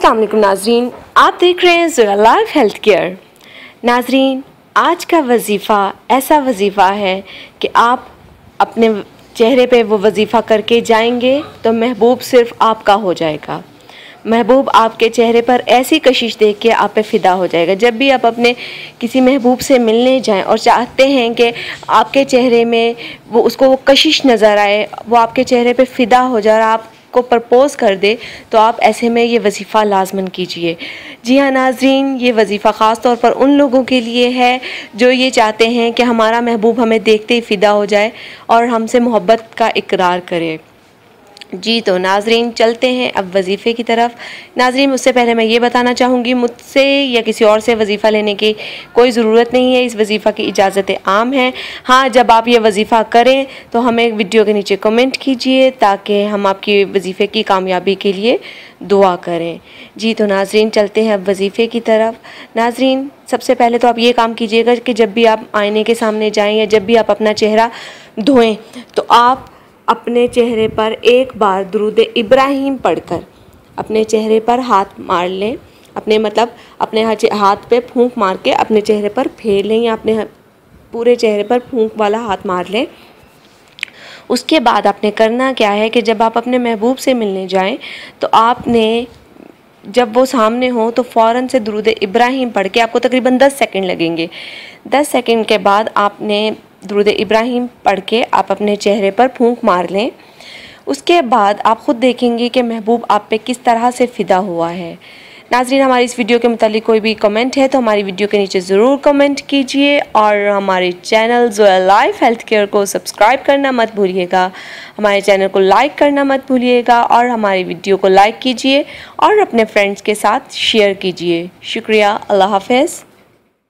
अस्सलाम वालेकुम नाजरीन, आप देख रहे हैं ज़ोया लाइफ हेल्थ केयर। नाजरीन, आज का वजीफ़ा ऐसा वजीफ़ा है कि आप अपने चेहरे पे वो वजीफ़ा करके जाएंगे तो महबूब सिर्फ आपका हो जाएगा। महबूब आपके चेहरे पर ऐसी कशिश देख के आप पे फ़िदा हो जाएगा। जब भी आप अपने किसी महबूब से मिलने जाएं और चाहते हैं कि आपके चेहरे में वो कशिश नज़र आए, वो आपके चेहरे पे फ़िदा हो जाए, आपको प्रपोज़ कर दे, तो आप ऐसे में ये वजीफ़ा लाजमन कीजिए। जी हाँ नाज़रीन, ये वजीफ़ा ख़ास तौर पर उन लोगों के लिए है जो ये चाहते हैं कि हमारा महबूब हमें देखते ही फ़िदा हो जाए और हमसे मोहब्बत का इकरार करे। जी तो नाजरीन, चलते हैं अब वजीफ़े की तरफ। नाजरीन, मुझसे पहले मैं ये बताना चाहूँगी, मुझसे या किसी और से वजीफ़ा लेने की कोई ज़रूरत नहीं है। इस वजीफ़ा की इजाज़त आम है। हाँ, जब आप ये वजीफ़ा करें तो हमें वीडियो के नीचे कमेंट कीजिए ताकि हम आपकी वजीफ़े की कामयाबी के लिए दुआ करें। जी तो नाजरीन, चलते हैं अब वजीफ़े की तरफ। नाजरीन, सबसे पहले तो आप ये काम कीजिएगा कि जब भी आप आईने के सामने जाएँ या जब भी आप अपना चेहरा धोएँ तो आप अपने चेहरे पर एक बार दुरूद इब्राहिम पढ़कर अपने चेहरे पर हाथ मार लें। अपने हाथ पे फूंक मार के अपने चेहरे पर फेर लें या अपने पूरे चेहरे पर फूंक वाला हाथ मार लें। उसके बाद आपने करना क्या है कि जब आप अपने महबूब से मिलने जाएं तो आपने जब वो सामने हो तो फ़ौरन से दुरूद इब्राहिम पढ़ के, आपको तकरीबन 10 सेकंड लगेंगे। 10 सेकंड के बाद आपने दुरूद इब्राहिम पढ़ के आप अपने चेहरे पर फूंक मार लें। उसके बाद आप ख़ुद देखेंगे कि महबूब आप पे किस तरह से फ़िदा हुआ है। नाज़रीन, हमारी इस वीडियो के मुतालिक कोई भी कमेंट है तो हमारी वीडियो के नीचे ज़रूर कमेंट कीजिए और हमारे channel Zoya life health care को सब्सक्राइब करना मत भूलिएगा। हमारे चैनल को लाइक करना मत भूलिएगा और हमारी वीडियो को लाइक कीजिए और अपने फ्रेंड्स के साथ शेयर कीजिए। शुक्रिया। अल्लाह हाफ़िज़।